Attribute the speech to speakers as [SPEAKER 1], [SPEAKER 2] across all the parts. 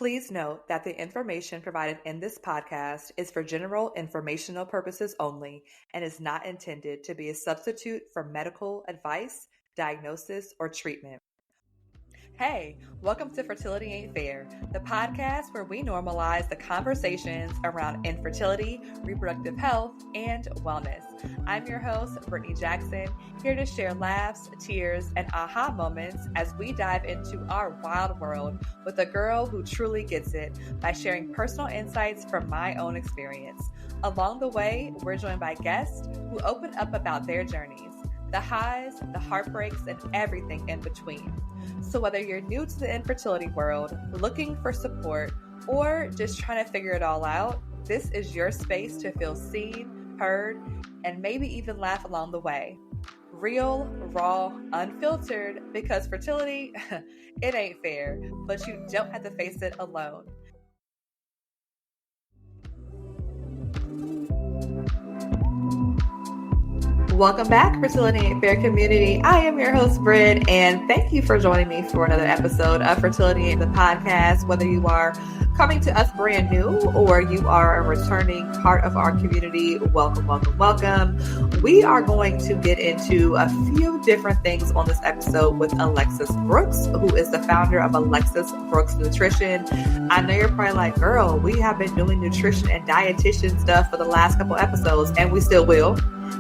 [SPEAKER 1] Please note that the information provided in this podcast is for general informational purposes only and is not intended to be a substitute for medical advice, diagnosis, or treatment. Hey, welcome to Fertility Ain't Fair, the podcast where we normalize the conversations around infertility, reproductive health, and wellness. I'm your host, Brittany Jackson, here to share laughs, tears, and aha moments as we dive into our wild world with a girl who truly gets it by sharing personal insights from my own experience. Along the way, we're joined by guests who open up about their journeys, the highs, the heartbreaks, and everything in between. So whether you're new to the infertility world, looking for support, or just trying to figure it all out, this is your space to feel seen, heard, and maybe even laugh along the way. Real, raw, unfiltered, because fertility, it ain't fair, but you don't have to face it alone. Welcome back, Fertility Ain't Fair community. I am your host, Britt, and thank you for joining me for another episode of Fertility Ain't the Podcast. Whether you are coming to us brand new or you are a returning part of our community, welcome, welcome, welcome. We are going to get into a few different things on this episode with Alexis Brooks, who is the founder of Alexis Brooks Nutrition. I know you're probably like, girl, we have been doing nutrition and dietitian stuff for the last couple episodes, and we still will.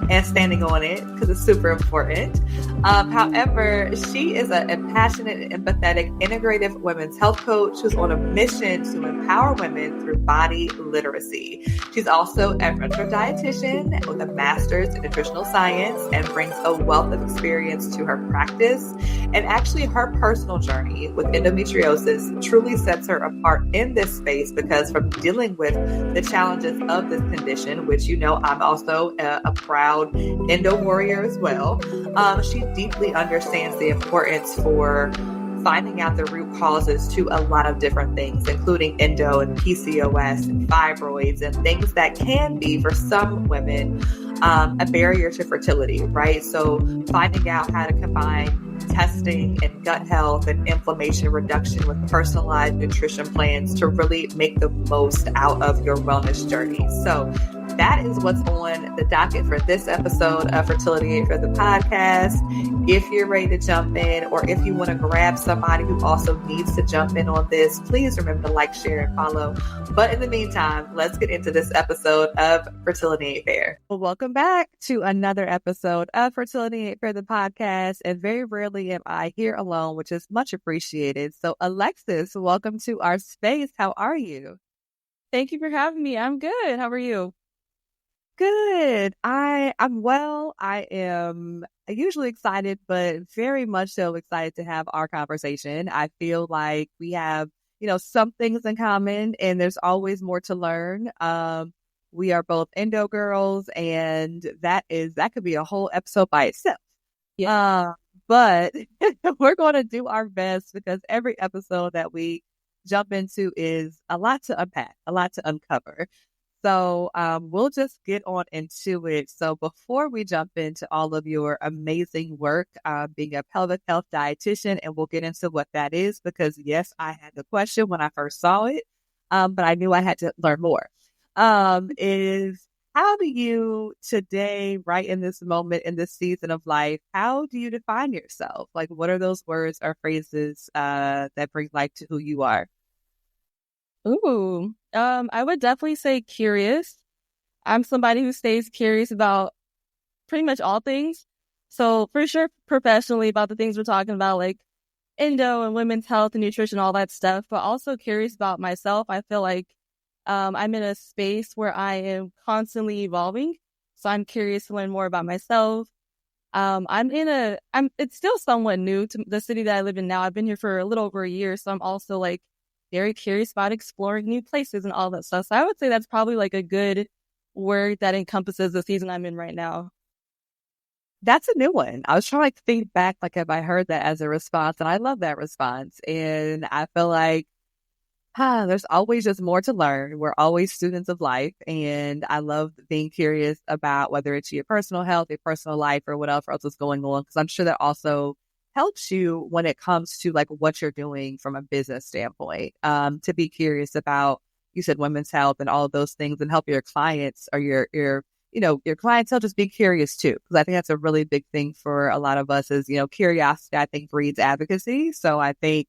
[SPEAKER 1] And standing on it because it's super important. However, she is a passionate and empathetic integrative women's health coach who's on a mission to empower women through body literacy. She's also a registered dietitian with a master's in nutritional science and brings a wealth of experience to her practice. And actually, her personal journey with endometriosis truly sets her apart in this space because from dealing with the challenges of this condition, which you know I'm also a proud endo warrior as well, she deeply understands the importance for finding out the root causes to a lot of different things, including endo and PCOS and fibroids and things that can be, for some women, a barrier to fertility, right? So finding out how to combine testing and gut health and inflammation reduction with personalized nutrition plans to really make the most out of your wellness journey. So that is what's on the docket for this episode of Fertility Ain't Fair the podcast. If you're ready to jump in, or if you want to grab somebody who also needs to jump in on this, please remember to like, share, and follow. But in the meantime, let's get into this episode of Fertility Ain't Fair. Well, welcome back to another episode of Fertility Ain't Fair the podcast. And very rarely am I here alone, which is much appreciated. So Alexis, welcome to our space. How are you?
[SPEAKER 2] Thank you for having me. I'm good. How are you?
[SPEAKER 1] Good. I'm well. I am usually excited, but very much so excited to have our conversation. I feel like we have, some things in common, and there's always more to learn. We are both endo girls, and that could be a whole episode by itself.
[SPEAKER 2] Yeah.
[SPEAKER 1] But we're going to do our best because every episode that we jump into is a lot to unpack, a lot to uncover. So we'll just get on into it. So before we jump into all of your amazing work, being a pelvic health dietitian, and we'll get into what that is, because yes, I had the question when I first saw it, but I knew I had to learn more, is how do you today, right in this moment, in this season of life, how do you define yourself? Like, what are those words or phrases that bring life to who you are?
[SPEAKER 2] Ooh, I would definitely say curious. I'm somebody who stays curious about pretty much all things. So for sure, professionally about the things we're talking about, like endo and women's health and nutrition, all that stuff, but also curious about myself. I feel like I'm in a space where I am constantly evolving. So I'm curious to learn more about myself. It's still somewhat new to the city that I live in now. I've been here for a little over a year. So I'm also like very curious about exploring new places and all that stuff. So I would say that's probably like a good word that encompasses the season I'm in right now.
[SPEAKER 1] That's a new one. I was trying to think back, like, have I heard that as a response? And I love that response. And I feel like, there's always just more to learn. We're always students of life. And I love being curious about whether it's your personal health, your personal life, or whatever else is going on. Because I'm sure that also helps you when it comes to like what you're doing from a business standpoint, to be curious about, you said women's health and all of those things, and help your clients or your clientele just be curious too. Because I think that's a really big thing for a lot of us is, curiosity, I think, breeds advocacy. So I think,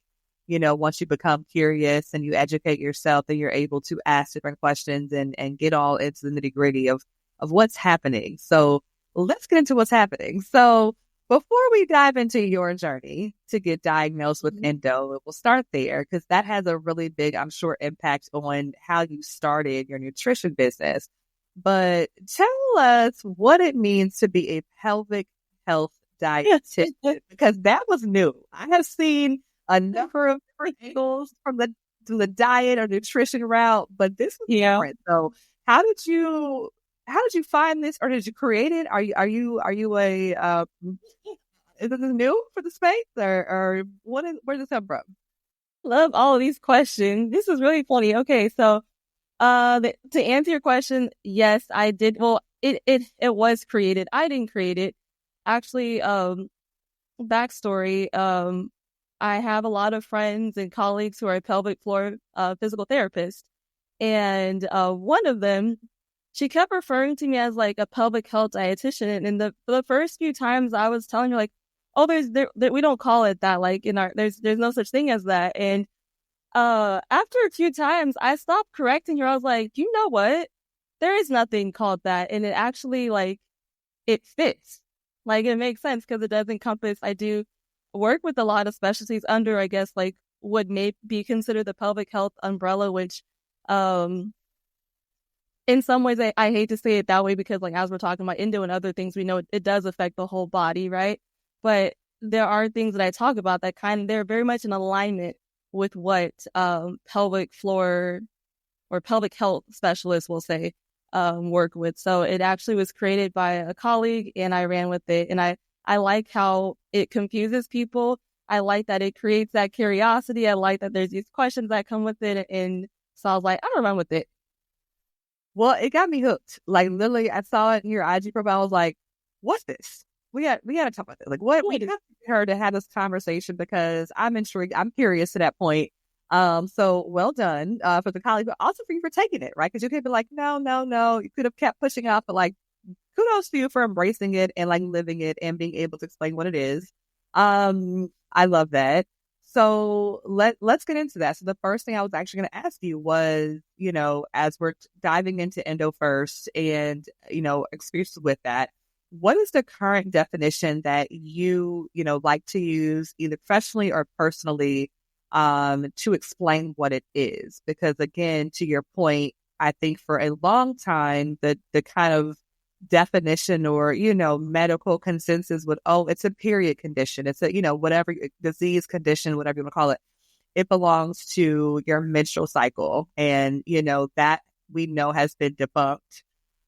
[SPEAKER 1] once you become curious and you educate yourself, then you're able to ask different questions and get all into the nitty gritty of what's happening. So let's get into what's happening. So before we dive into your journey to get diagnosed with endo, we'll start there because that has a really big, I'm sure, impact on how you started your nutrition business. But tell us what it means to be a pelvic health dietitian, because that was new. I have seen a number of different angles from the diet or nutrition route, but this was different. So how did you find this, or did you create it? Are you a is this new for the space, or where does this come from?
[SPEAKER 2] Love all of these questions. This is really funny. Okay, so to answer your question, yes, I did. Well, it was created. I didn't create it. Actually, backstory. I have a lot of friends and colleagues who are pelvic floor physical therapists, and one of them, she kept referring to me as like a pelvic health dietitian. And for the first few times I was telling her like, oh, we don't call it that. Like there's no such thing as that. And after a few times I stopped correcting her. I was like, you know what? There is nothing called that. And it actually like, it fits. Like it makes sense because it does encompass, I do work with a lot of specialties under, I guess, like what may be considered the pelvic health umbrella, which, in some ways, I hate to say it that way because, like, as we're talking about endo and other things, we know it does affect the whole body, right? But there are things that I talk about that they're very much in alignment with what pelvic floor or pelvic health specialists will say work with. So it actually was created by a colleague, and I ran with it. And I like how it confuses people. I like that it creates that curiosity. I like that there's these questions that come with it. And so I was like, I'm gonna run with it.
[SPEAKER 1] Well, it got me hooked. Like literally, I saw it in your IG profile. I was like, "What's this? We got to talk about this. Like, what we got to get her to have this conversation because I'm intrigued. I'm curious to that point. So well done for the colleague, but also for you for taking it, right? Because you could be like, no. You could have kept pushing out, but like, kudos to you for embracing it and like living it and being able to explain what it is. I love that. So let's get into that. So the first thing I was actually going to ask you was, as we're diving into endo first and, experiences with that, what is the current definition that you like to use either professionally or personally, to explain what it is? Because again, to your point, I think for a long time, the kind of definition or, medical consensus would, it's a period condition. It's a, whatever disease condition, whatever you want to call it. It belongs to your menstrual cycle. And, that we know has been debunked.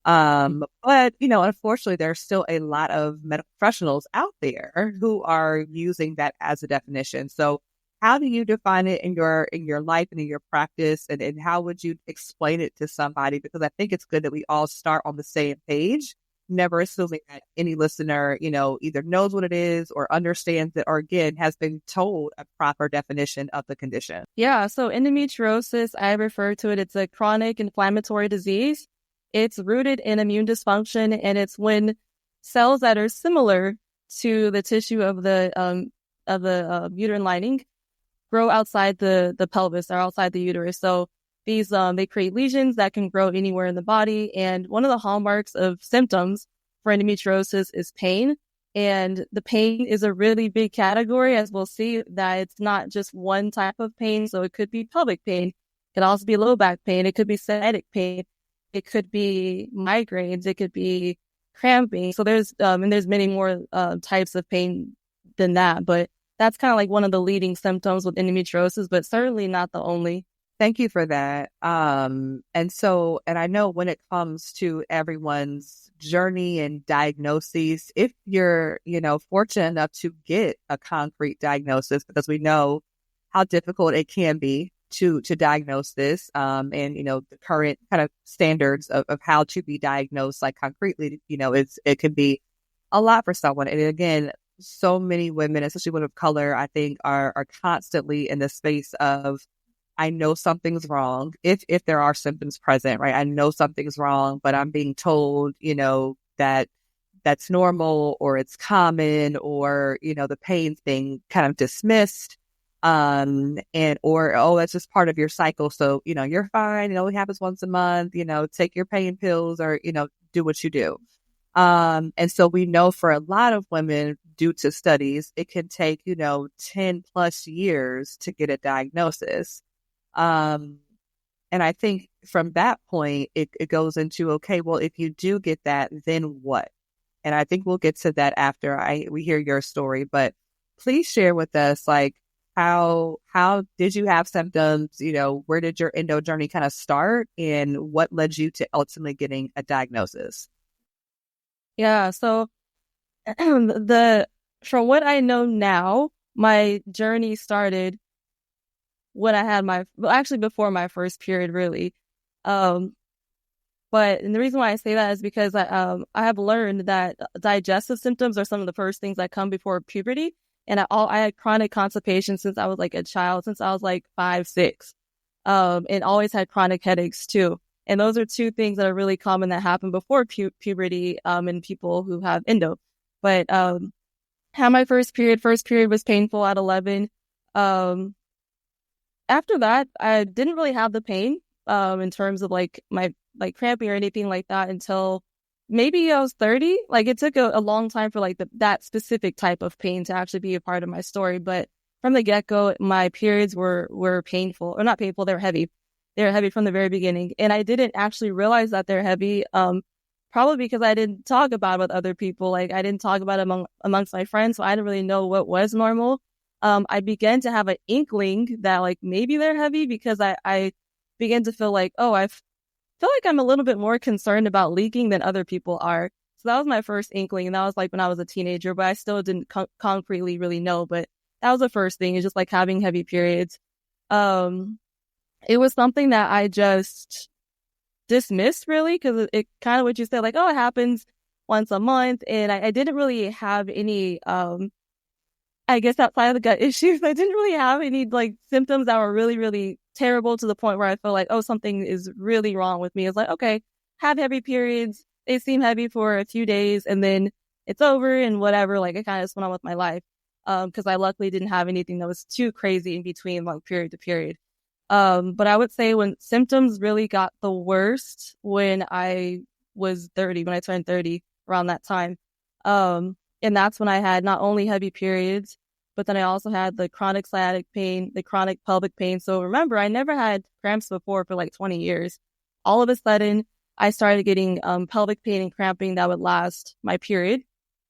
[SPEAKER 1] But, unfortunately, there's still a lot of medical professionals out there who are using that as a definition. So how do you define it in your life and in your practice? And how would you explain it to somebody? Because I think it's good that we all start on the same page, never assuming that any listener, either knows what it is or understands it or, again, has been told a proper definition of the condition.
[SPEAKER 2] Yeah. So endometriosis, I refer to it, it's a chronic inflammatory disease. It's rooted in immune dysfunction, and it's when cells that are similar to the tissue of the uterine lining grow outside the pelvis or outside the uterus. So these they create lesions that can grow anywhere in the body. And one of the hallmarks of symptoms for endometriosis is pain. And the pain is a really big category, as we'll see, that it's not just one type of pain. So it could be pelvic pain. It could also be low back pain. It could be sciatic pain. It could be migraines. It could be cramping. So there's many more types of pain than that. But that's kind of like one of the leading symptoms with endometriosis, but certainly not the only.
[SPEAKER 1] Thank you for that. And I know when it comes to everyone's journey and diagnoses, if you're, fortunate enough to get a concrete diagnosis, because we know how difficult it can be to diagnose this, and, the current kind of standards of how to be diagnosed, like concretely, it can be a lot for someone. And again, so many women, especially women of color, I think are constantly in the space of, I know something's wrong. If there are symptoms present, right? I know something's wrong, but I'm being told, that that's normal or it's common, or, the pain's being kind of dismissed. Or that's just part of your cycle. So, you're fine. It only happens once a month, take your pain pills, or, do what you do. And so we know for a lot of women, due to studies, it can take, 10 plus years to get a diagnosis. And I think from that point, it goes into, okay, well, if you do get that, then what? And I think we'll get to that after we hear your story, but please share with us, like, how did you have symptoms? Where did your endo journey kind of start, and what led you to ultimately getting a diagnosis?
[SPEAKER 2] Yeah. So from what I know now, my journey started when I had actually before my first period, really. And the reason why I say that is because I have learned that digestive symptoms are some of the first things that come before puberty. And I had chronic constipation since I was like a child, since I was like 5, 6, and always had chronic headaches too. And those are two things that are really common that happen before puberty in people who have endo. But had my first period was painful at 11. After that, I didn't really have the pain in terms of like my cramping or anything like that until maybe I was 30. Like, it took a long time for like that specific type of pain to actually be a part of my story. But from the get-go, my periods were painful, or not painful, they were heavy. They were heavy from the very beginning. And I didn't actually realize that they're heavy, probably because I didn't talk about it with other people. Like, I didn't talk about it amongst my friends, so I didn't really know what was normal. I began to have an inkling that like maybe they're heavy because I began to feel like, oh, I feel like I'm a little bit more concerned about leaking than other people are. So that was my first inkling, and that was like when I was a teenager, but I still didn't concretely really know. But that was the first thing, is just like having heavy periods. It was something that I just dismissed, really, because it kind of what you said, like, oh, it happens once a month, and I didn't really have any, I guess outside of the gut issues, I didn't really have any like symptoms that were really, really terrible to the point where I feel like, oh, something is really wrong with me. It's like, okay, have heavy periods. They seem heavy for a few days and then it's over and whatever. Like, I kind of just went on with my life. Cause I luckily didn't have anything that was too crazy in between, like period to period. But I would say when symptoms really got the worst when I was 30, when I turned 30, around that time. And that's when I had not only heavy periods, but then I also had the chronic sciatic pain, the chronic pelvic pain. So remember, I never had cramps before for like 20 years. All of a sudden, I started getting pelvic pain and cramping that would last my period.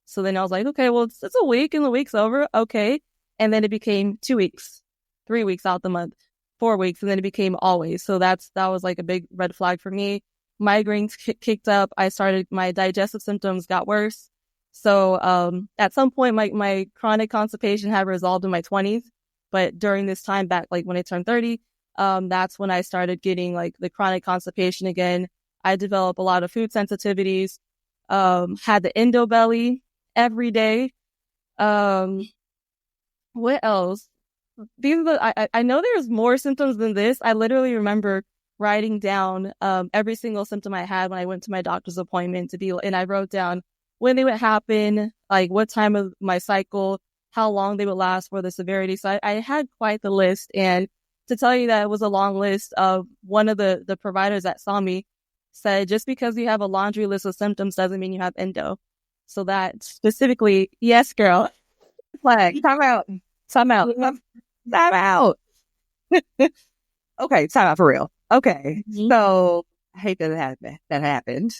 [SPEAKER 2] So then I was like, okay, well, it's a week and the week's over. Okay. And then it became 2 weeks, 3 weeks out the month, 4 weeks. And then it became always. So that was like a big red flag for me. Migraines kicked up. My digestive symptoms got worse. So at some point, my chronic constipation had resolved in my 20s. But during this time back, like when I turned 30, that's when I started getting like the chronic constipation again. I developed a lot of food sensitivities, had the endo belly every day. What else? I know there's more symptoms than this. I literally remember writing down every single symptom I had when I went to my doctor's appointment and I wrote down when they would happen, like what time of my cycle, how long they would last, for the severity. So I had quite the list. And to tell you that it was a long list, one of the providers that saw me said, just because you have a laundry list of symptoms doesn't mean you have endo. So that specifically, yes, girl.
[SPEAKER 1] Flag. Time out. Time out. Time out. Okay, time out for real. Okay.
[SPEAKER 2] Mm-hmm.
[SPEAKER 1] So I hate that that happened.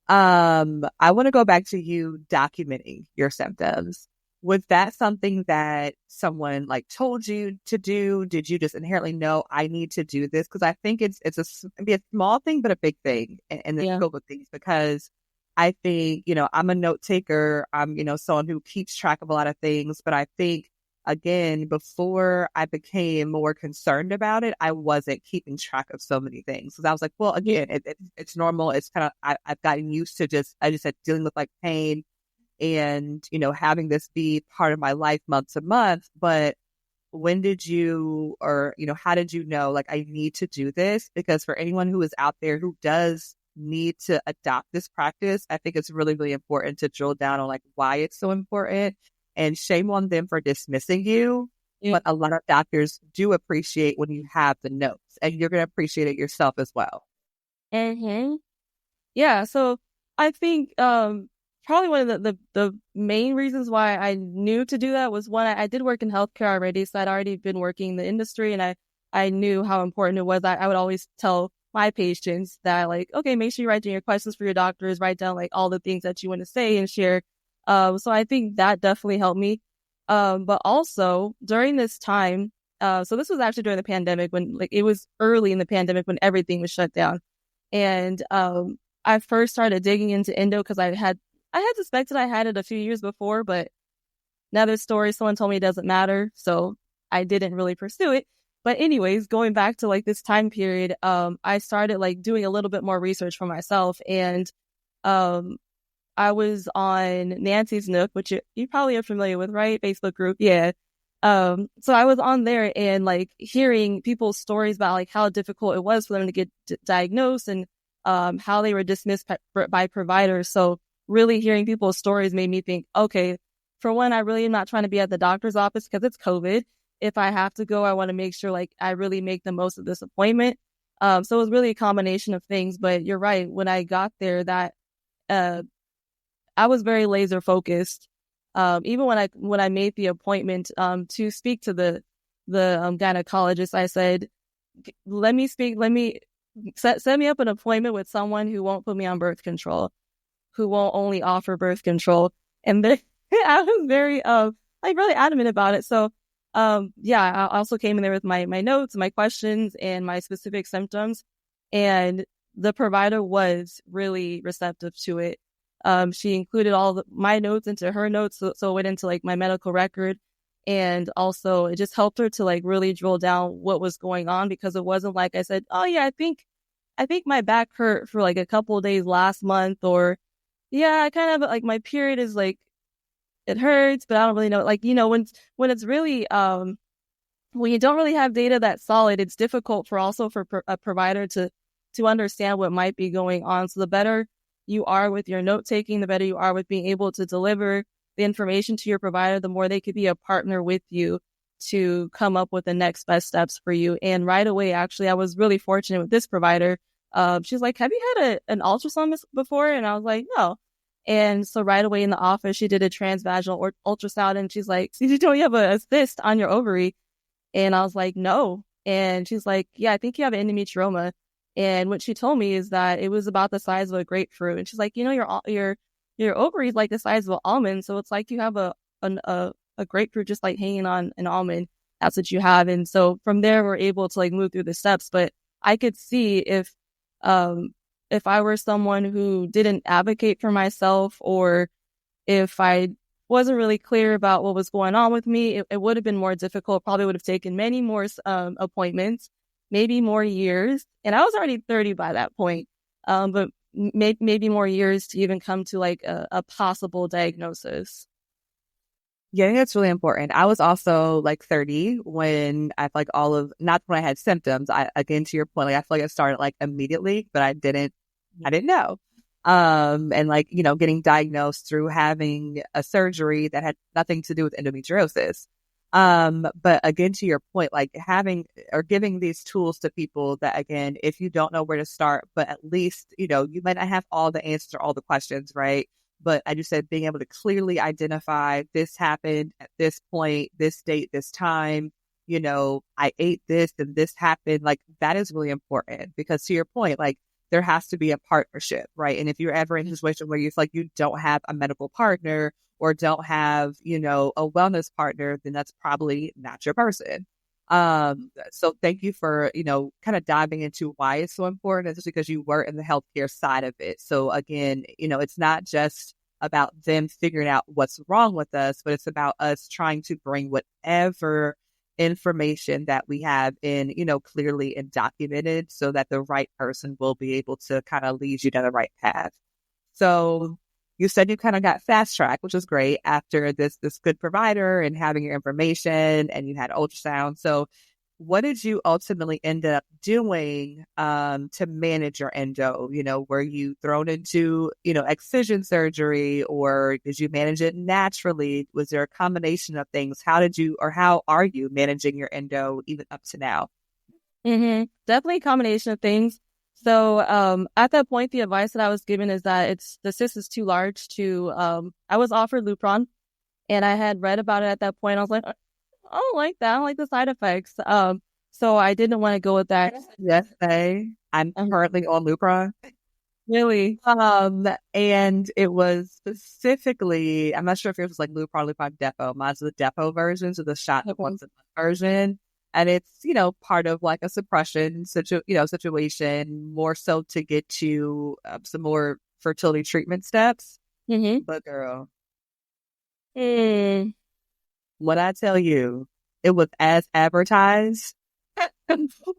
[SPEAKER 1] I want to go back to you documenting your symptoms. Was that something that someone like told you to do? Did you just inherently know I need to do this? Because I think it's maybe a small thing, but a big thing in the scope of things. Because I think, I'm a note taker. I'm, someone who keeps track of a lot of things. But I think, again, before I became more concerned about it, I wasn't keeping track of so many things. Because I was like, well, again, it's normal. It's kind of, I've gotten used to I just said dealing with like pain and, having this be part of my life month to month. But when did you, or, how did you know, like, I need to do this? Because for anyone who is out there who does need to adopt this practice, I think it's really, really important to drill down on like why it's so important. And shame on them for dismissing you.
[SPEAKER 2] Yeah.
[SPEAKER 1] But a lot of doctors do appreciate when you have the notes, and you're going to appreciate it yourself as well.
[SPEAKER 2] Mm-hmm. Yeah. So I think probably one of the main reasons why I knew to do that was one, I did work in healthcare already. So I'd already been working in the industry, and I knew how important it was. I would always tell my patients that, like, okay, make sure you write down your questions for your doctors, write down like all the things that you want to say and share. So I think that definitely helped me. But also during this time, so this was actually during the pandemic, when like it was early in the pandemic when everything was shut down. And I first started digging into endo because I had suspected I had it a few years before, but another story, someone told me it doesn't matter. So I didn't really pursue it. But anyways, going back to like this time period, I started like doing a little bit more research for myself. And I was on Nancy's Nook, which you probably are familiar with, right? Facebook group. Yeah. So I was on there and like hearing people's stories about like how difficult it was for them to get diagnosed, and how they were dismissed by providers. So really hearing people's stories made me think, okay, for one, I really am not trying to be at the doctor's office because it's COVID. If I have to go, I want to make sure like I really make the most of this appointment. So it was really a combination of things. But you're right. When I got there, that I was very laser focused. Even when I made the appointment to speak to the gynecologist, I said, let me set me up an appointment with someone who won't put me on birth control, who won't only offer birth control. And I was very like really adamant about it. So yeah, I also came in there with my notes, my questions, and my specific symptoms. And the provider was really receptive to it. She included all my notes into her notes. So it went into like my medical record. And also it just helped her to like really drill down what was going on, because it wasn't like I said, oh yeah, I think my back hurt for like a couple of days last month, or yeah, I kind of like my period is like, it hurts, but I don't really know. Like, when it's really, when you don't really have data that's solid, it's difficult for a provider to understand what might be going on. So the better you are with your note taking, the better you are with being able to deliver the information to your provider, the more they could be a partner with you to come up with the next best steps for you. And right away, actually, I was really fortunate with this provider. She's like, have you had an ultrasound before? And I was like, no. And so right away in the office, she did a transvaginal ultrasound, and she's like, did you know you have a cyst on your ovary? And I was like, no. And she's like, yeah, I think you have endometrioma. And what she told me is that it was about the size of a grapefruit. And she's like, your ovary is like the size of an almond. So it's like you have a grapefruit just like hanging on an almond. That's what you have. And so from there, we're able to like move through the steps. But I could see if I were someone who didn't advocate for myself, or if I wasn't really clear about what was going on with me, it would have been more difficult. Probably would have taken many more appointments, maybe more years. And I was already 30 by that point, but maybe more years to even come to like a possible diagnosis.
[SPEAKER 1] Yeah, I think that's really important. I was also like 30 when I like not when I had symptoms. Again, to your point, like I feel like it started like immediately, but I didn't know. And like, getting diagnosed through having a surgery that had nothing to do with endometriosis. But again, to your point, like having or giving these tools to people that, again, if you don't know where to start, but at least, you might not have all the answers or all the questions, right? But I just said being able to clearly identify this happened at this point, this date, this time, I ate this and this happened. Like that is really important, because to your point, like there has to be a partnership, right? And if you're ever in a situation where you feel like you don't have a medical partner or don't have, a wellness partner, then that's probably not your person. So thank you for, kind of diving into why it's so important. It's just because you were in the healthcare side of it. So again, it's not just about them figuring out what's wrong with us, but it's about us trying to bring whatever information that we have in, clearly and documented, so that the right person will be able to kind of lead you down the right path. So you said you kind of got fast tracked, which is great after this good provider and having your information, and you had ultrasound. So what did you ultimately end up doing to manage your endo? You know, were you thrown into, excision surgery, or did you manage it naturally? Was there a combination of things? How are you managing your endo even up to now?
[SPEAKER 2] Definitely a combination of things. So at that point, the advice that I was given is that the cyst is too large to, I was offered Lupron, and I had read about it at that point. I was like, I don't like that. I don't like the side effects. So I didn't want to go with that.
[SPEAKER 1] Yes, I'm currently on Lupron.
[SPEAKER 2] Really?
[SPEAKER 1] And it was specifically, I'm not sure if it was like Lupron Depot. Mine's the Depot version, so the shot once a month version. And it's, part of like a suppression situation, more so to get to some more fertility treatment steps. But girl, when I tell you it was as advertised,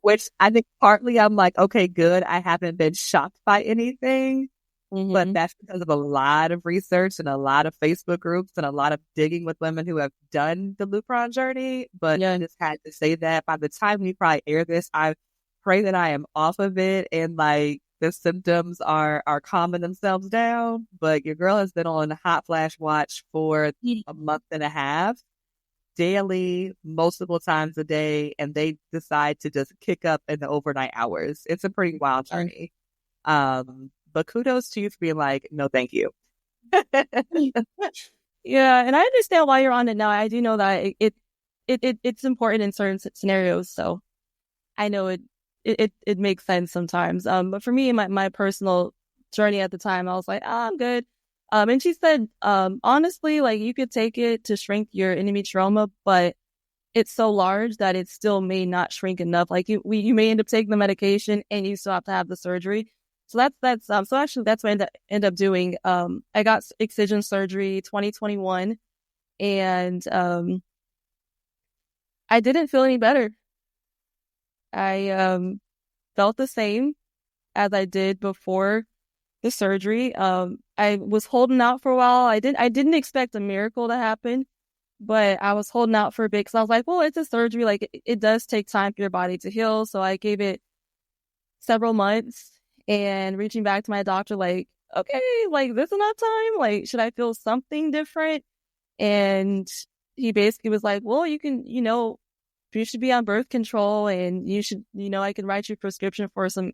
[SPEAKER 1] which I think partly I'm like, okay, good. I haven't been shocked by anything, but that's because of a lot of research and a lot of Facebook groups and a lot of digging with women who have done the Lupron journey. But I just had to say that by the time we probably air this, I pray that I am off of it and like the symptoms are calming themselves down. But your girl has been on hot flash watch for a month and a half, daily, multiple times a day, and they decide to just kick up in the overnight hours. It's a pretty wild journey. But kudos to you for being like, no, thank you.
[SPEAKER 2] Yeah, and I understand why you're on it now. I do know that it's important in certain scenarios, so I know it makes sense sometimes. But for me, my personal journey at the time, I was like, I'm good. And she said, honestly, like you could take it to shrink your endometrioma, but it's so large that it still may not shrink enough. Like you may end up taking the medication and you still have to have the surgery. So that's so actually that's what I end up doing. I got excision surgery 2021, and I didn't feel any better. I felt the same as I did before the surgery. I was holding out for a while. I didn't expect a miracle to happen, but I was holding out for a bit because I was like, well, it's a surgery. Like it does take time for your body to heal. So I gave it several months and reaching back to my doctor, like, okay, like this enough time? Like, should I feel something different? And he basically was like, well, you can, you should be on birth control and you should, I can write you a prescription for some,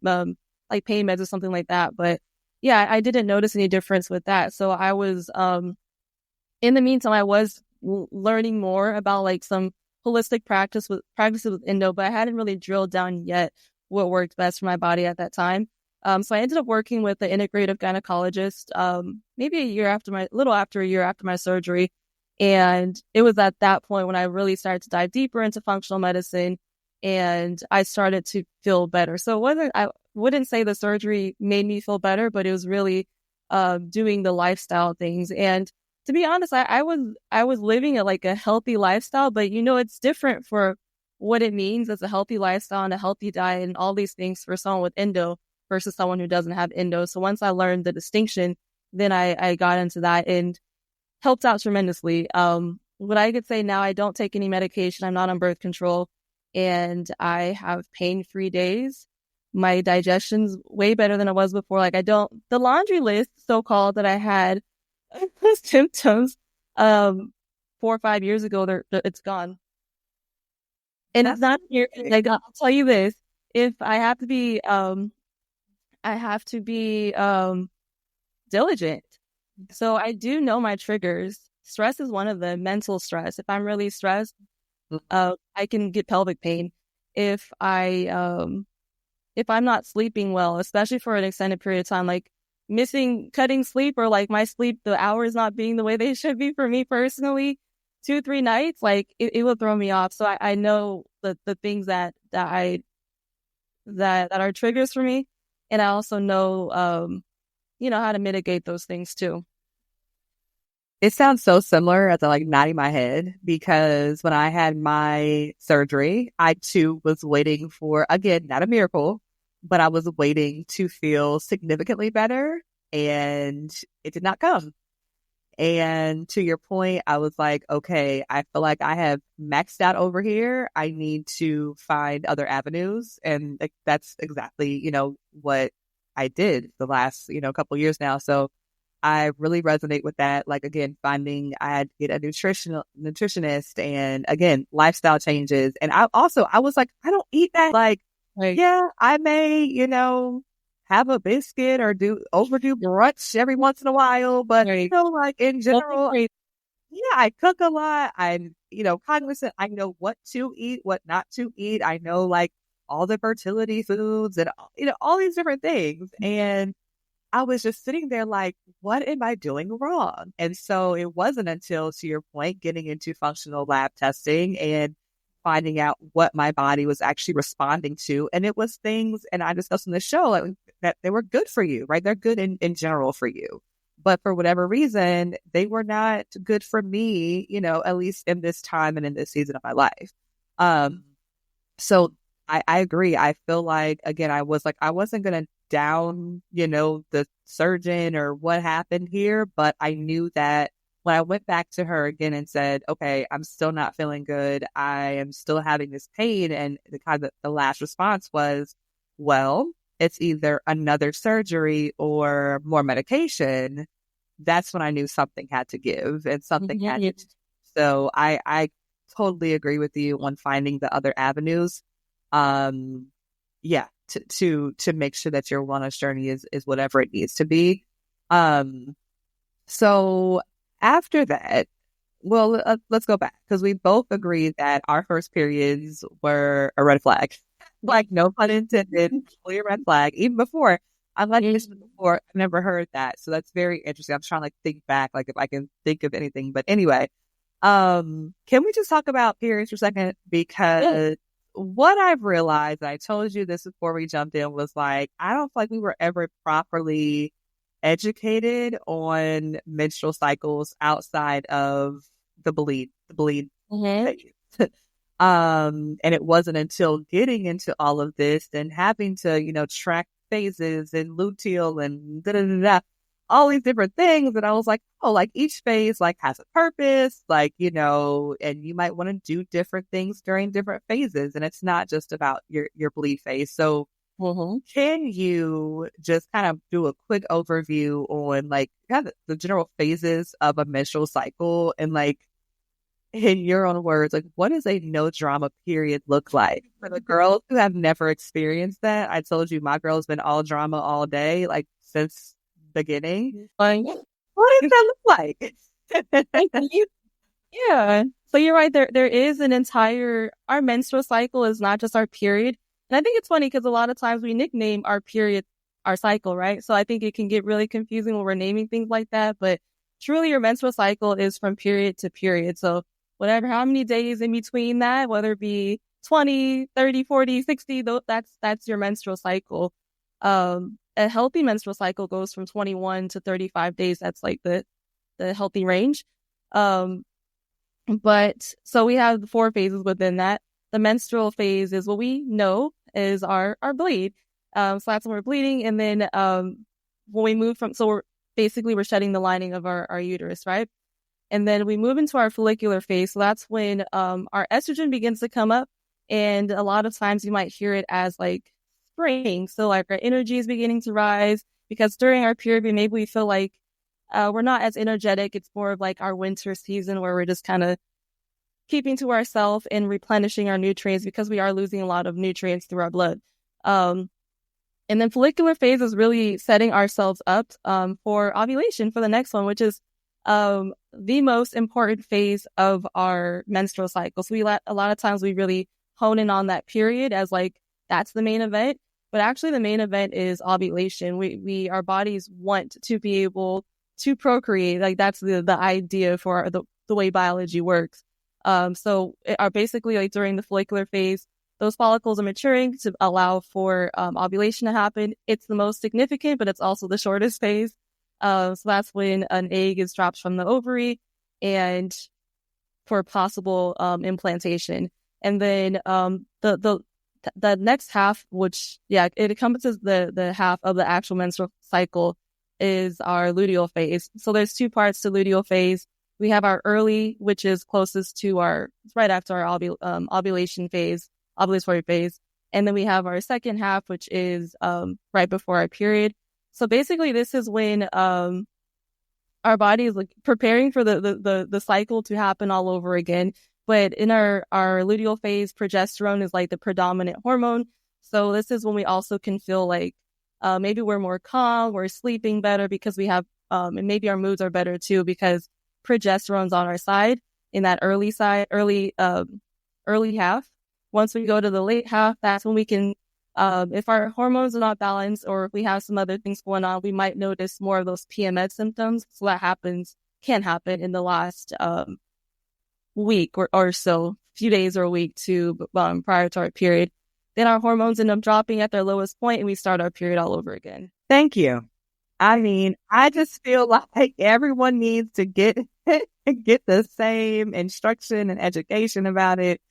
[SPEAKER 2] like pain meds or something like that. But yeah, I didn't notice any difference with that. So I was, in the meantime, I was learning more about like some holistic practices with endo, but I hadn't really drilled down yet what worked best for my body at that time. So I ended up working with the integrative gynecologist, maybe a little after a year after my surgery. And it was at that point when I really started to dive deeper into functional medicine and I started to feel better. So I wouldn't say the surgery made me feel better, but it was really, doing the lifestyle things. And to be honest, I was living a healthy lifestyle, but it's different for what it means as a healthy lifestyle and a healthy diet and all these things for someone with endo versus someone who doesn't have endo. So once I learned the distinction, then I got into that and helped out tremendously. What I could say now, I don't take any medication. I'm not on birth control and I have pain-free days. My digestion's way better than it was before. The laundry list, so-called, that I had symptoms, 4 or 5 years ago, it's gone. And it's not here. Like, I'll tell you this, if I have to be, diligent. So I do know my triggers. Stress is one of them, mental stress. If I'm really stressed, I can get pelvic pain. If I'm not sleeping well, especially for an extended period of time, like cutting sleep or like my sleep, the hours not being the way they should be for me personally, 2-3 nights, like it will throw me off. So I know the things that are triggers for me. And I also know, how to mitigate those things too.
[SPEAKER 1] It sounds so similar as I'm nodding my head because when I had my surgery, I too was waiting for, again, not a miracle, but I was waiting to feel significantly better. and it did not come. And to your point, I was like, okay, I feel like I have maxed out over here. I need to find other avenues. And like, that's exactly, what I did the last, couple years now. So I really resonate with that. Like, again, I had to get a nutritionist, and again, lifestyle changes. And I was like, I don't eat that. Like,
[SPEAKER 2] Right.
[SPEAKER 1] yeah, I may, have a biscuit or overdo brunch every once in a while, but
[SPEAKER 2] Right.
[SPEAKER 1] like in general,
[SPEAKER 2] Right.
[SPEAKER 1] yeah, I cook a lot. I'm, cognizant. I know what to eat, what not to eat. I know like all the fertility foods and, all these different things. And I was just sitting there like, what am I doing wrong? And so it wasn't until, to your point, getting into functional lab testing and finding out what my body was actually responding to. And it was things, and I discussed on the show, like, that they were good for you, right? They're good in general for you. But for whatever reason, they were not good for me, at least in this time and in this season of my life. So I agree. I feel like, again, I wasn't going to down, the surgeon or what happened here, but I knew that when I went back to her again and said, okay, I'm still not feeling good, I am still having this pain. And the last response was, well, it's either another surgery or more medication. That's when I knew something had to give and something had to. So I totally agree with you on finding the other avenues. Yeah, to make sure that your wellness journey is whatever it needs to be. So after that, well, let's go back, because we both agreed that our first periods were a red flag. Like, no pun intended, clearly a red flag. Even before, I've mentioned before, I've never heard that. So that's very interesting. I'm trying to think back, like if I can think of anything. But anyway, can we just talk about periods for a second? Because what I've realized, I told you this before we jumped in, was like, I don't feel like we were ever properly educated on menstrual cycles outside of the bleed phase. And it wasn't until getting into all of this and having to, track phases and luteal and all these different things, that I was like, oh, like each phase like has a purpose, like, and you might want to do different things during different phases. And it's not just about your bleed phase. So can you just kind of do a quick overview on like kind of the general phases of a menstrual cycle, and like, in your own words, like, what does a no drama period look like for the girls who have never experienced that? I told you my girl's been all drama all day, like since beginning. Like, what does that look like?
[SPEAKER 2] Yeah. So you're right. There is our menstrual cycle is not just our period. And I think it's funny because a lot of times we nickname our period our cycle, right? So I think it can get really confusing when we're naming things like that. But truly, your menstrual cycle is from period to period. So how many days in between that, whether it be 20, 30, 40, 60, that's your menstrual cycle. A healthy menstrual cycle goes from 21 to 35 days. That's like the healthy range. But so we have the 4 phases within that. The menstrual phase is what we know is our bleed. So that's when we're bleeding. And then when we move we're shedding the lining of our uterus, right? And then we move into our follicular phase. So that's when our estrogen begins to come up. And a lot of times you might hear it as like spring. So like our energy is beginning to rise, because during our period, maybe we feel like we're not as energetic. It's more of like our winter season where we're just kind of keeping to ourselves and replenishing our nutrients, because we are losing a lot of nutrients through our blood. And then follicular phase is really setting ourselves up for ovulation for the next one, which is the most important phase of our menstrual cycle. So a lot of times we really hone in on that period as like, that's the main event. But actually the main event is ovulation. Our bodies want to be able to procreate. Like that's the idea for the way biology works. So it are basically like during the follicular phase, those follicles are maturing to allow for ovulation to happen. It's the most significant, but it's also the shortest phase. So that's when an egg is dropped from the ovary and for possible implantation. And then the next half, which it encompasses the half of the actual menstrual cycle, is our luteal phase. So there's two parts to luteal phase. We have our early, which is closest to right after our ovulation phase, ovulatory phase. And then we have our second half, which is right before our period. So basically, this is when our body is like preparing for the cycle to happen all over again. But in our luteal phase, progesterone is like the predominant hormone. So this is when we also can feel like maybe we're more calm, we're sleeping better because we have, and maybe our moods are better too because progesterone's on our side in that early half. Once we go to the late half, that's when we can, if our hormones are not balanced or if we have some other things going on, we might notice more of those PMS symptoms. So that can happen in the last week or so, few days or a week to prior to our period. Then our hormones end up dropping at their lowest point and we start our period all over again.
[SPEAKER 1] Thank you. I mean, I just feel like everyone needs to get the same instruction and education about it.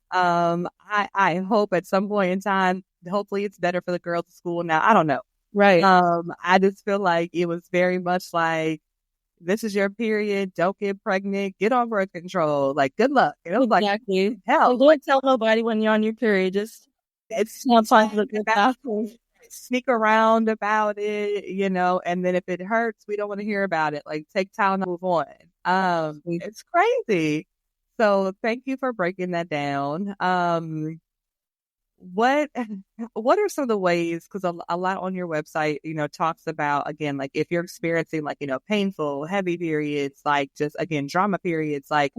[SPEAKER 1] I hope at some point in time, hopefully it's better for the girls at school now. I don't know.
[SPEAKER 2] Right.
[SPEAKER 1] I just feel like it was very much like, this is your period. Don't get pregnant. Get on birth control. Like, good luck. And it was
[SPEAKER 2] exactly.
[SPEAKER 1] Like, hell.
[SPEAKER 2] So don't tell nobody when you're on your period. It's not fun to look at that.
[SPEAKER 1] Sneak around about it, and then if it hurts, we don't want to hear about it. Like, take time to move on. It's crazy. So thank you for breaking that down. What are some of the ways, because a lot on your website, talks about, again, like if you're experiencing like, painful, heavy periods, like just, again, drama periods, like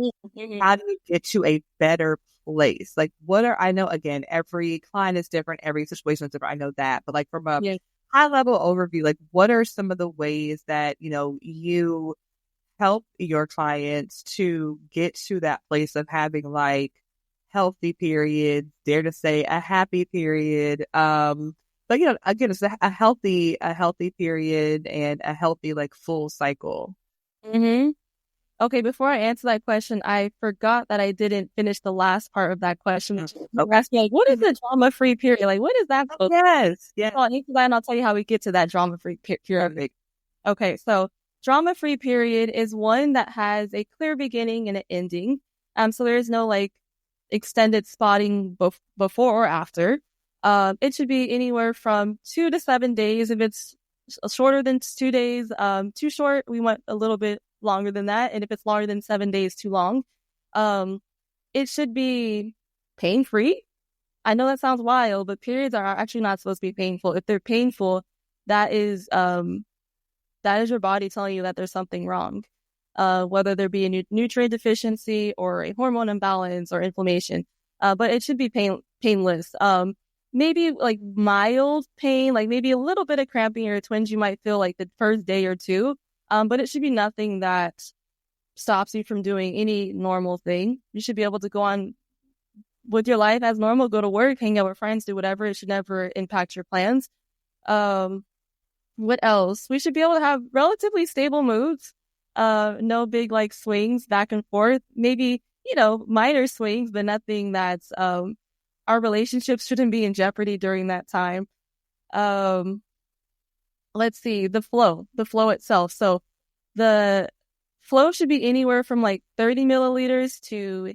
[SPEAKER 1] how do you get to a better place? Like I know, again, every client is different, every situation is different. I know that, but like from a high level overview, like what are some of the ways that, you help your clients to get to that place of having like healthy period, dare to say a happy period. But again, it's a healthy period and a healthy, like, full cycle.
[SPEAKER 2] Mm-hmm. Okay, before I answer that question, I forgot that I didn't finish the last part of that question. You're asking, like, what is a drama-free period? Like, what is that?
[SPEAKER 1] Yes.
[SPEAKER 2] I'll answer that and I'll tell you how we get to that drama-free period. Okay, so drama-free period is one that has a clear beginning and an ending. So there is no like extended spotting before or after. It should be anywhere from 2 to 7 days. If it's shorter than 2 days, too short, we want a little bit longer than that. And if it's longer than 7 days, too long. It should be pain-free. I know that sounds wild, but periods are actually not supposed to be painful. If they're painful, that is your body telling you that there's something wrong. Whether there be a nutrient deficiency or a hormone imbalance or inflammation. But it should be painless. Maybe like mild pain, like maybe a little bit of cramping or twinge you might feel like the first day or two. But it should be nothing that stops you from doing any normal thing. You should be able to go on with your life as normal, go to work, hang out with friends, do whatever. It should never impact your plans. What else? We should be able to have relatively stable moods. No big like swings back and forth, maybe, minor swings, but nothing that's, our relationships shouldn't be in jeopardy during that time. Let's see, the flow itself. So the flow should be anywhere from like 30 milliliters to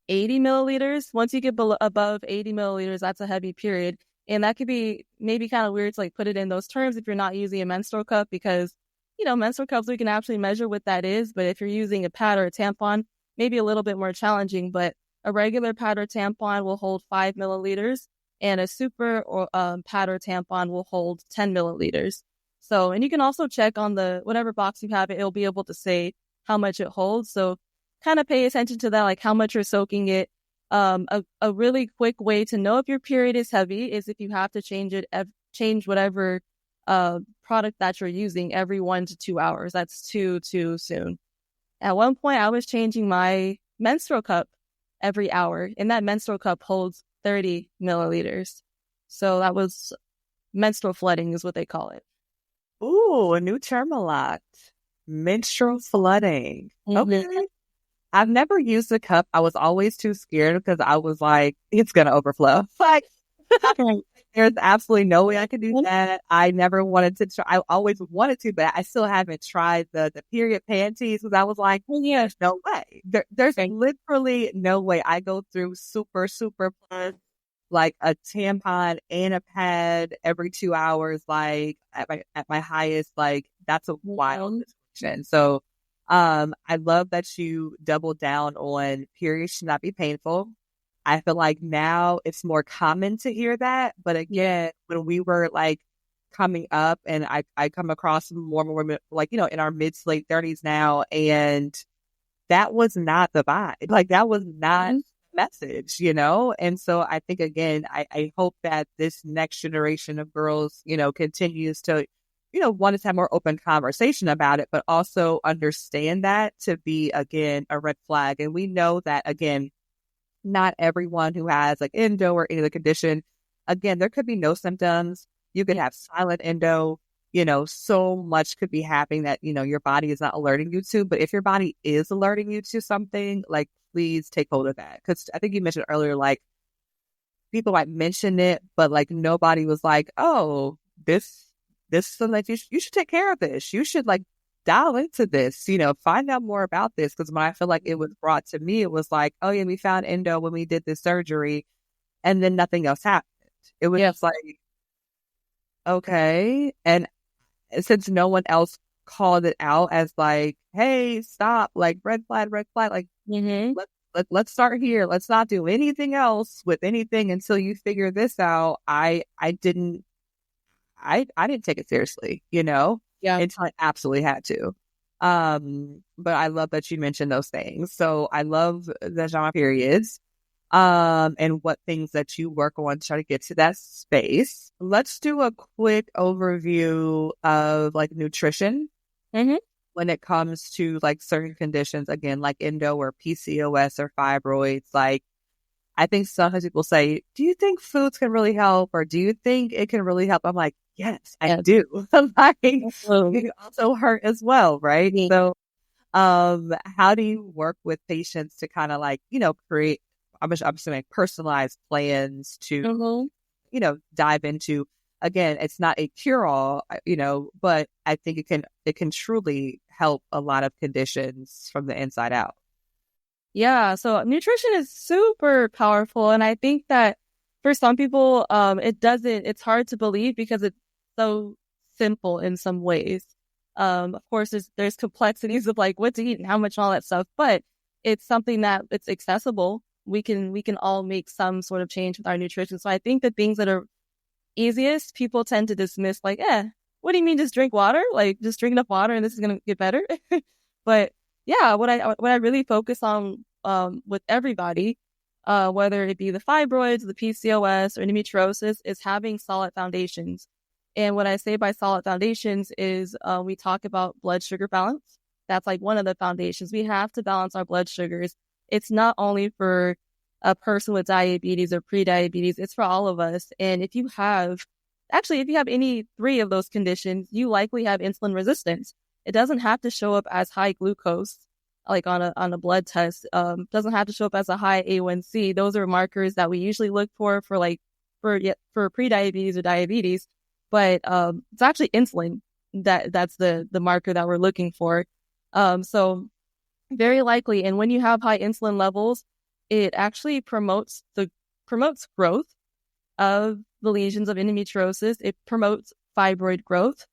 [SPEAKER 2] 80 milliliters. Once you get above 80 milliliters, that's a heavy period. And that could be maybe kind of weird to like put it in those terms if you're not using a menstrual cup, because menstrual cups, we can actually measure what that is. But if you're using a pad or a tampon, maybe a little bit more challenging. But a regular pad or tampon will hold 5 milliliters and a super or pad or tampon will hold 10 milliliters. So, and you can also check on the whatever box you have, it'll be able to say how much it holds. So kind of pay attention to that, like how much you're soaking it. A really quick way to know if your period is heavy is if you have to change whatever product that you're using every 1 to 2 hours. That's too soon. At one point, I was changing my menstrual cup every hour, and that menstrual cup holds 30 milliliters. So that was menstrual flooding is what they call it.
[SPEAKER 1] Ooh, a new term a lot. Menstrual flooding.
[SPEAKER 2] Mm-hmm.
[SPEAKER 1] Okay. I've never used a cup. I was always too scared because I was like, it's going to overflow. Like, There's absolutely no way I could do that. I never wanted to try. I always wanted to, but I still haven't tried the period panties because I was like, there's no way. There's literally no way. I go through super, super plus, like a tampon and a pad every 2 hours, like at my highest. Like that's a wild situation. So I love that you doubled down on periods should not be painful. I feel like now it's more common to hear that. But again, when we were like coming up and I come across more and more women like, you know, in our mid to late 30s now, and that was not the vibe. Like that was not the message, you know? And so I think again, I hope that this next generation of girls, you know, continues to, you know, want us to have more open conversation about it, but also understand that to be, again, a red flag. And we know that, again, not everyone who has like endo or any other condition, again, there could be no symptoms. You could have silent endo, you know, so much could be happening that, you know, your body is not alerting you to. But if your body is alerting you to something, like, please take hold of that. Because I think you mentioned earlier, like, people might mention it, but like nobody was like, oh, this is something like you should take care of this. You should like dial into this, you know, find out more about this. Because when I feel like it was brought to me, it was like, oh yeah, we found endo when we did this surgery, and then nothing else happened. It was just like, okay. And since no one else called it out as like, hey, stop, like red flag, like let's start here. Let's not do anything else with anything until you figure this out. I didn't take it seriously, you know?
[SPEAKER 2] Yeah.
[SPEAKER 1] Until I absolutely had to. But I love that you mentioned those things. So I love the genre periods, and what things that you work on to try to get to that space. Let's do a quick overview of like nutrition when it comes to like certain conditions, again, like endo or PCOS or fibroids. Like, I think sometimes people say, do you think foods can really help? Or do you think it can really help? I'm like, yes, I do. Like, it also hurt as well, right? So, how do you work with patients to kind of like, you know, create, I'm assuming personalized plans to, you know, dive into? Again, it's not a cure-all, you know, but I think it can truly help a lot of conditions from the inside out.
[SPEAKER 2] Yeah, so nutrition is super powerful. And I think that for some people, it's hard to believe because it's so simple in some ways. Of course, there's complexities of like what to eat and how much and all that stuff, but it's something that it's accessible. We can all make some sort of change with our nutrition. So I think the things that are easiest, people tend to dismiss like, what do you mean just drink water? Like just drink enough water and this is going to get better. But yeah, what I really focus on with everybody, whether it be the fibroids, the PCOS, or endometriosis, is having solid foundations. And what I say by solid foundations is we talk about blood sugar balance. That's like one of the foundations. We have to balance our blood sugars. It's not only for a person with diabetes or pre-diabetes, it's for all of us. And if you have any three of those conditions, you likely have insulin resistance. It doesn't have to show up as high glucose, like on a blood test. Doesn't have to show up as a high A1C. Those are markers that we usually look for pre-diabetes or diabetes. But it's actually insulin that's the marker that we're looking for. So very likely, and when you have high insulin levels, it actually promotes growth of the lesions of endometriosis. It promotes fibroid growth.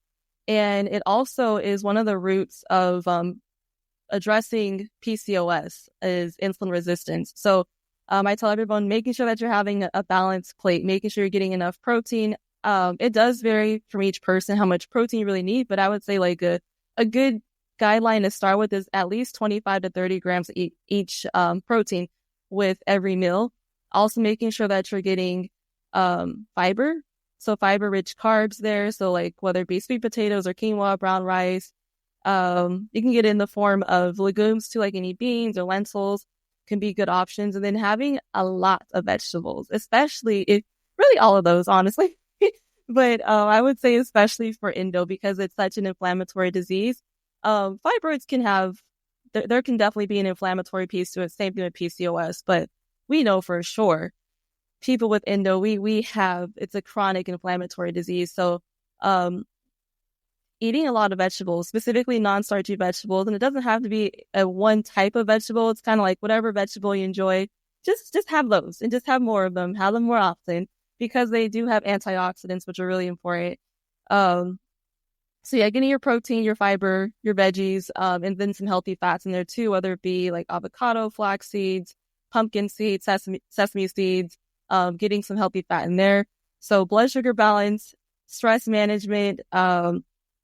[SPEAKER 2] And it also is one of the roots of addressing PCOS is insulin resistance. So I tell everyone, making sure that you're having a balanced plate, making sure you're getting enough protein. It does vary from each person how much protein you really need, but I would say like a good guideline to start with is at least 25 to 30 grams each protein with every meal. Also making sure that you're getting fiber. So fiber-rich carbs there. So like whether it be sweet potatoes or quinoa, brown rice, you can get in the form of legumes too, like any beans or lentils can be good options. And then having a lot of vegetables, especially really all of those, honestly. But I would say especially for endo because it's such an inflammatory disease. Fibroids there can definitely be an inflammatory piece to it. Same thing with PCOS, but we know for sure people with endo, we have, it's a chronic inflammatory disease. So, eating a lot of vegetables, specifically non-starchy vegetables, and it doesn't have to be a one type of vegetable. It's kind of like whatever vegetable you enjoy, just have those and just have more of them, have them more often, because they do have antioxidants, which are really important. So yeah, getting your protein, your fiber, your veggies, and then some healthy fats in there too, whether it be like avocado, flax seeds, pumpkin seeds, sesame seeds, getting some healthy fat in there. So blood sugar balance, stress management,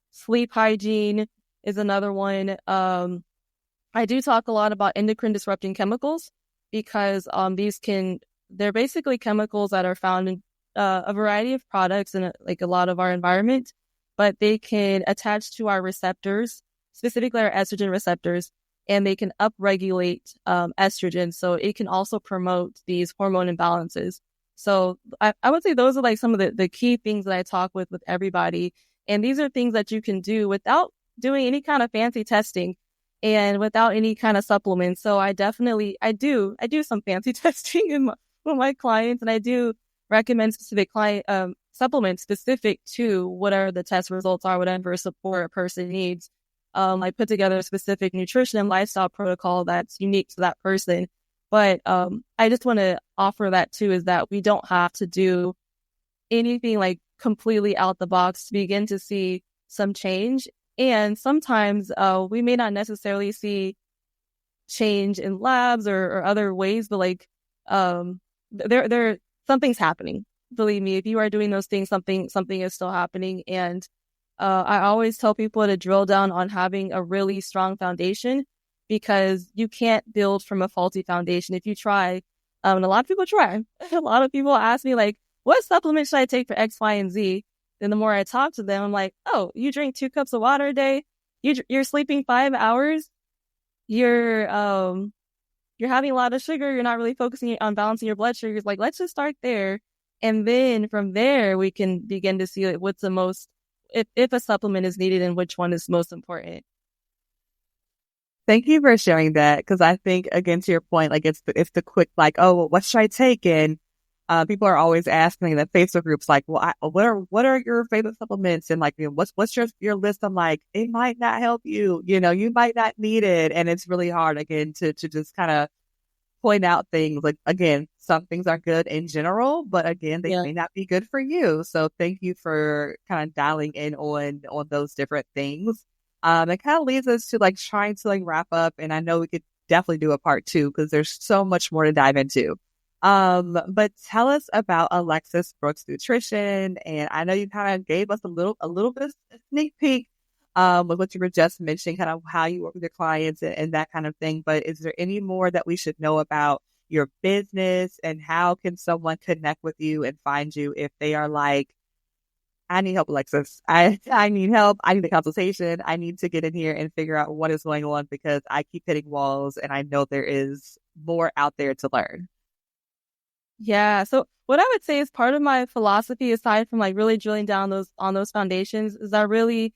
[SPEAKER 2] sleep hygiene is another one. I do talk a lot about endocrine disrupting chemicals because they're basically chemicals that are found in a variety of products and like a lot of our environment, but they can attach to our receptors, specifically our estrogen receptors, and they can upregulate estrogen. So it can also promote these hormone imbalances. So I would say those are like some of the key things that I talk with everybody. And these are things that you can do without doing any kind of fancy testing and without any kind of supplements. So I do some fancy testing with my clients, and I do recommend specific supplements specific to whatever the test results are, whatever support a person needs. I put together a specific nutrition and lifestyle protocol that's unique to that person. But I just want to offer that too, is that we don't have to do anything like completely out the box to begin to see some change. And sometimes we may not necessarily see change in labs or other ways, but like there something's happening. Believe me, if you are doing those things, something is still happening. And I always tell people to drill down on having a really strong foundation, because you can't build from a faulty foundation. If you try, and a lot of people try, a lot of people ask me like, what supplement should I take for X, Y, and Z? Then the more I talk to them, I'm like, oh, you drink 2 cups of water a day. You're sleeping 5 hours. You're having a lot of sugar. You're not really focusing on balancing your blood sugars. Like, let's just start there. And then from there, we can begin to see like what's the most, if a supplement is needed and which one is most important.
[SPEAKER 1] Thank you for sharing that, because I think, again, to your point, like it's the quick, like, oh, well, what should I take? And people are always asking in the Facebook groups, like, well, what are your favorite supplements? And like, you know, what's your list? I'm like, it might not help you. You know, you might not need it, and it's really hard again to just kind of point out things. Like, again, some things are good in general, but again, they may not be good for you. So thank you for kind of dialing in on those different things. It kind of leads us to like trying to like wrap up, and I know we could definitely do a part 2 because there's so much more to dive into. But tell us about Alexis Brooks Nutrition, and I know you kind of gave us a little bit of a sneak peek with what you were just mentioning, kind of how you work with your clients and that kind of thing. But is there any more that we should know about your business, and how can someone connect with you and find you if they are like, I need help, Alexis. I need help. I need a consultation. I need to get in here and figure out what is going on, because I keep hitting walls and I know there is more out there to learn.
[SPEAKER 2] Yeah. So what I would say is part of my philosophy, aside from like really drilling down on those foundations, is I really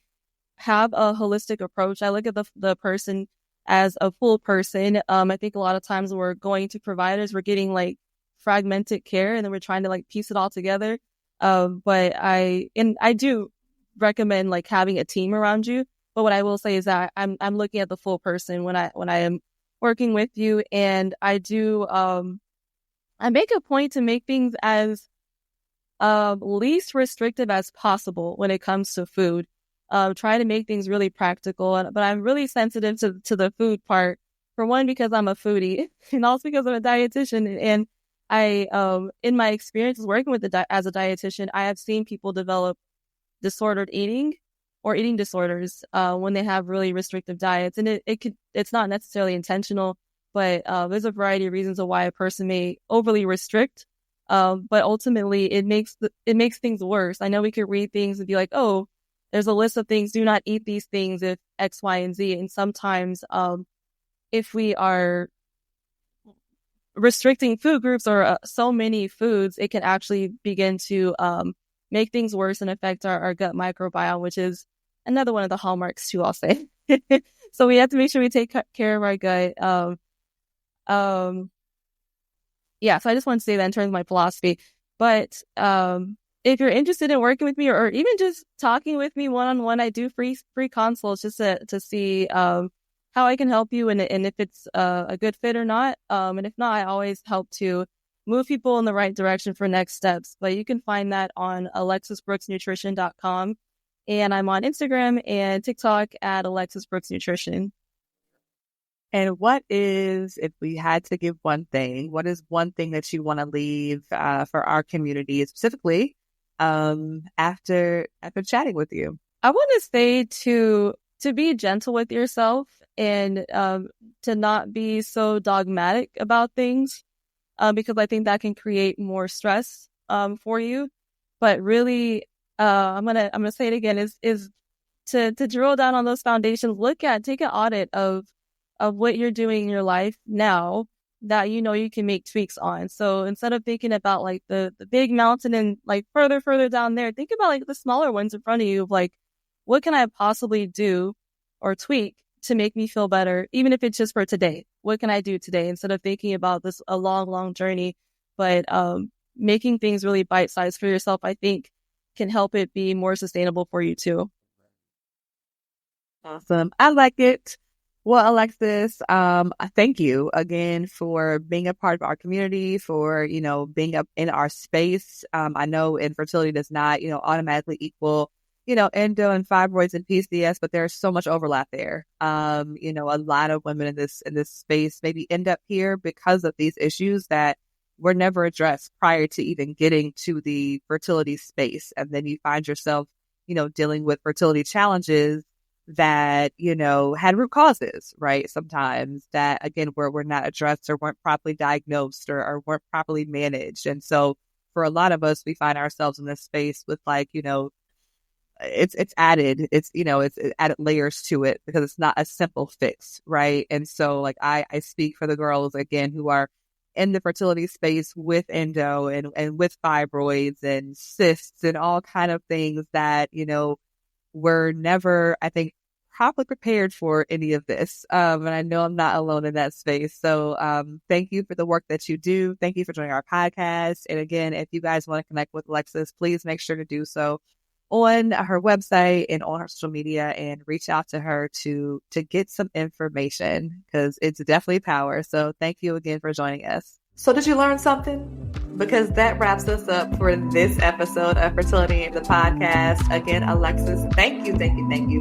[SPEAKER 2] have a holistic approach. I look at the person as a full person. I think a lot of times when we're going to providers, we're getting like fragmented care, and then we're trying to like piece it all together. But I do recommend like having a team around you. But what I will say is that I'm looking at the full person when I am working with you, and I do I make a point to make things as least restrictive as possible when it comes to food. Try to make things really practical, but I'm really sensitive to the food part. For one, because I'm a foodie, and also because I'm a dietitian, and I, in my experiences working with as a dietitian, I have seen people develop disordered eating or eating disorders when they have really restrictive diets, and it's not necessarily intentional, but there's a variety of reasons of why a person may overly restrict. But ultimately, it makes things worse. I know we could read things and be like, oh, there's a list of things, do not eat these things if X, Y, and Z. And sometimes, if we are restricting food groups or so many foods, it can actually begin to make things worse and affect our gut microbiome, which is another one of the hallmarks too, I'll say. So we have to make sure we take care of our gut. yeah, so I just want to say that in terms of my philosophy. But if you're interested in working with me or even just talking with me one-on-one, I do free consults just to see how I can help you and if it's a good fit or not. And if not, I always help to move people in the right direction for next steps. But you can find that on alexisbrooksnutrition.com. And I'm on Instagram and TikTok at Alexis Brooks Nutrition.
[SPEAKER 1] And what is, if we had to give one thing, what is one thing that you want to leave for our community specifically after chatting with you?
[SPEAKER 2] I want to say to be gentle with yourself and to not be so dogmatic about things because I think that can create more stress for you. But really, I'm gonna say it again is to drill down on those foundations. Take an audit of what you're doing in your life now that you can make tweaks on. So instead of thinking about like the big mountain and like further down there, think about like the smaller ones in front of you of like, what can I possibly do or tweak to make me feel better, even if it's just for today? What can I do today? Instead of thinking about this a long journey, but making things really bite-sized for yourself, I think can help it be more sustainable for you too.
[SPEAKER 1] Awesome. I like it. Well, Alexis, thank you again for being a part of our community, for, being up in our space. I know infertility does not, automatically equal, endo and fibroids and PCOS, but there's so much overlap there. A lot of women in this space maybe end up here because of these issues that were never addressed prior to even getting to the fertility space. And then you find yourself, dealing with fertility challenges that, had root causes, right? Sometimes that, again, were not addressed or weren't properly diagnosed or weren't properly managed. And so for a lot of us, we find ourselves in this space with like, it's added layers to it because it's not a simple fix, right? And so like I speak for the girls, again, who are in the fertility space with endo and with fibroids and cysts and all kind of things that, were never, I think, properly prepared for any of this. And I know I'm not alone in that space. So thank you for the work that you do. Thank you for joining our podcast. And again, if you guys want to connect with Alexis, please make sure to do so on her website and on her social media and reach out to her to get some information because it's definitely power. So thank you again for joining us. So did you learn something? Because that wraps us up for this episode of Fertility the Podcast. Again, Alexis, thank you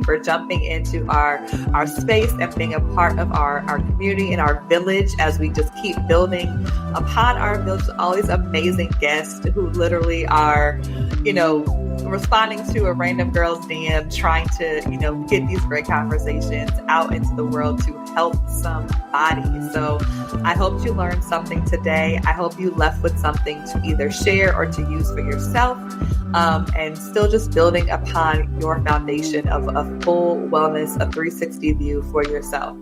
[SPEAKER 1] for jumping into our space and being a part of our community and our village as we just keep building upon our village. All these amazing guests who literally are, responding to a random girl's DM, trying to, get these great conversations out into the world to help somebody. So I hope you learned something today. I hope you left with something to either share or to use for yourself, and still just building upon your foundation of a full wellness, a 360 view for yourself.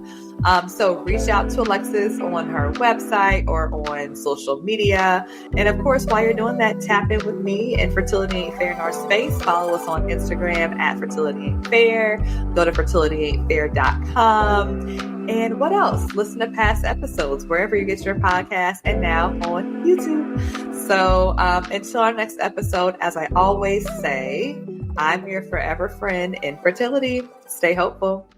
[SPEAKER 1] So reach out to Alexis on her website or on social media. And of course, while you're doing that, tap in with me and Fertility Ain't Fair in our space. Follow us on Instagram at Fertility Ain't Fair. Go to fertilityaintfair.com. And what else? Listen to past episodes wherever you get your podcast and now on YouTube. So until our next episode, as I always say, I'm your forever friend in fertility. Stay hopeful.